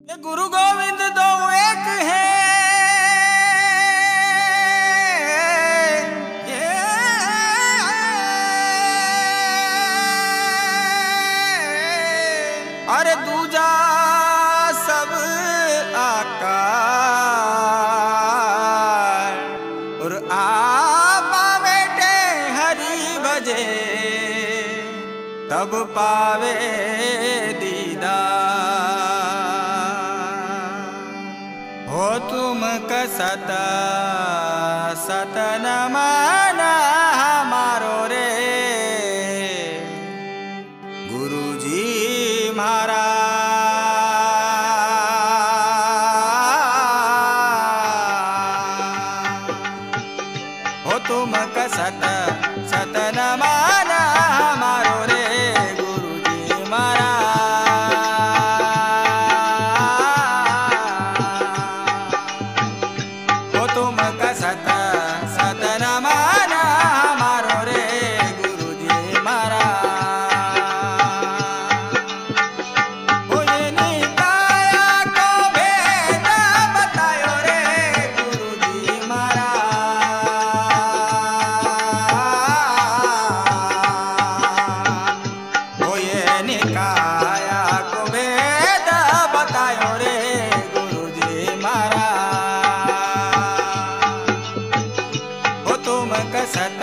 ये गुरु गोविंद दो एक है। ये अरे दूजा सब आकार और आपा बेटे हरि भजे तब पावे हो तुम कसत सतन माना हमारो रे गुरुजी महाराज। हो तुम कसत सतन माना हमारो रे गुरुजी महाराज। तुम कसत सतन माना हमारो रे गुरुजी महाराज। हो ये निकाया को भेद बतायो रे गुरुजी महाराज। हो ये निकाया को भेद बतायो रे गुरुजी महाराज। तुम कसत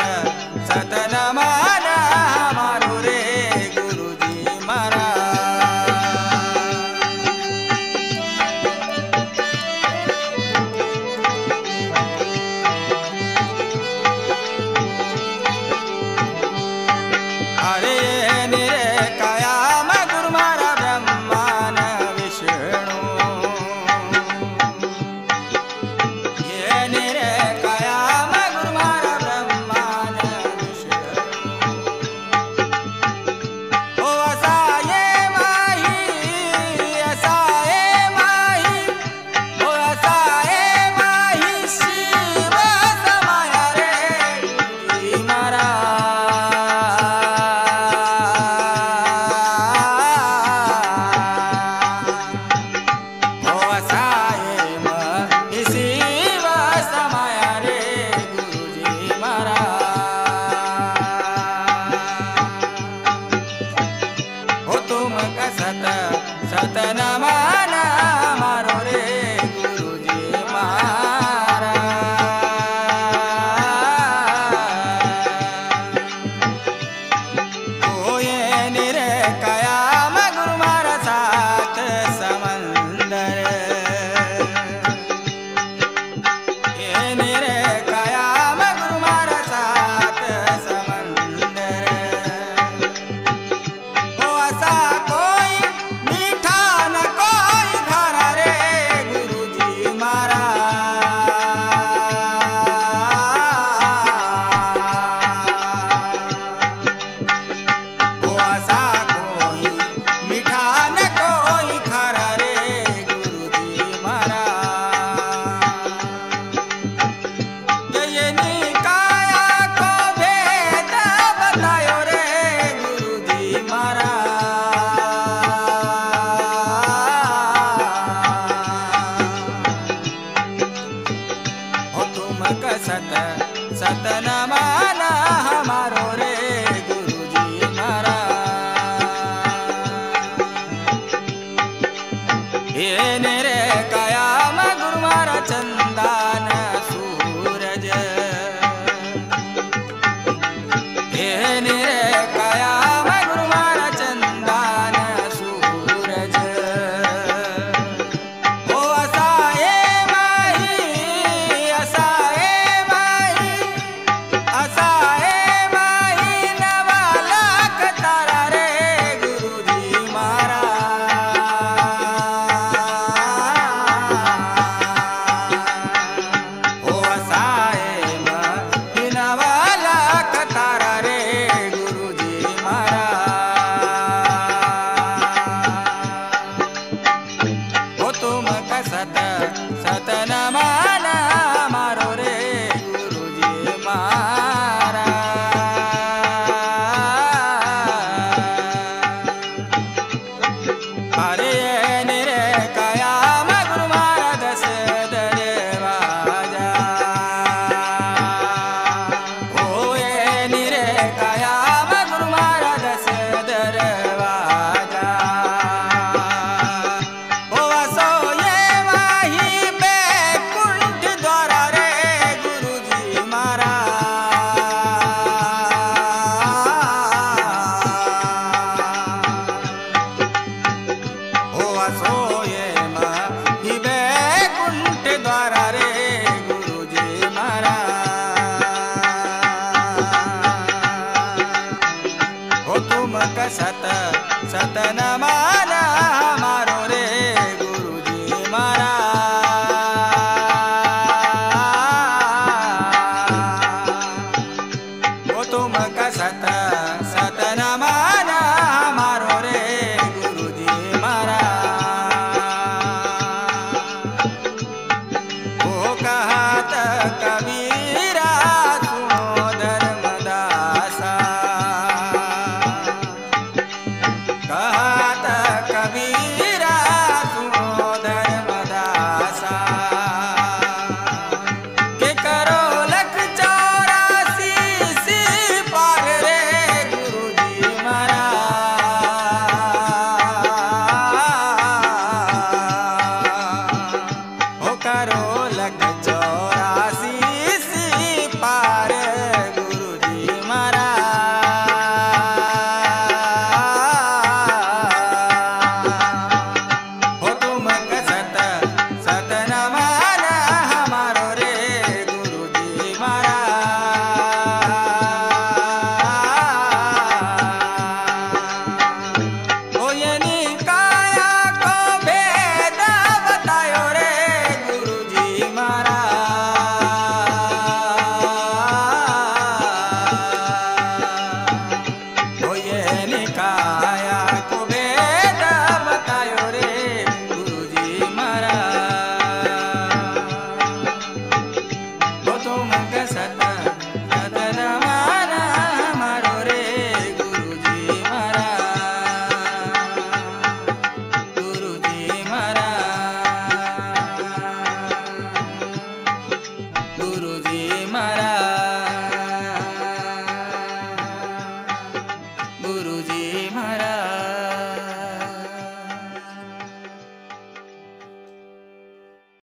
सतन माना हमारो रे गुरुजी महाराज। अरे निरे कायाम गुरु मारा ब्रह्मान विष्णु। ये निरे कायाम गुरु मारा ब्रह्मान विष्णु। ओ असाये माही असाये माही ओ असाये माही शिव समाया रे गुरुजी महाराज। ओ असाये माही शिव समाया रे गुरुजी महाराज। हो तुम कसत सतन माना हमारो रे गुरुजी महाराज। हो ये निरे कायाम गुरु मारा सात समंदर। ये निरे कायाम गुरु मारा सात समंदर। ओ ऐसा कोई मीठा न कोई खारा रे गुरुजी महाराज। ओ ऐसा कोई मीठा न कोई खारा रे गुरुजी महाराज। ये निकाया को भेद बतायो रे गुरुजी महाराज। हो तुम कसत सतन माना हमारो रे गुरुजी महाराज। ये निरे कायाम गुरु मारा चंदन सूरज। ये निरे कायाम गुरु मारा चंदन सूरज। ओ असाये माही असाये माही असाये माही नवालाख तारा रे गुरुजी महाराज। महाराज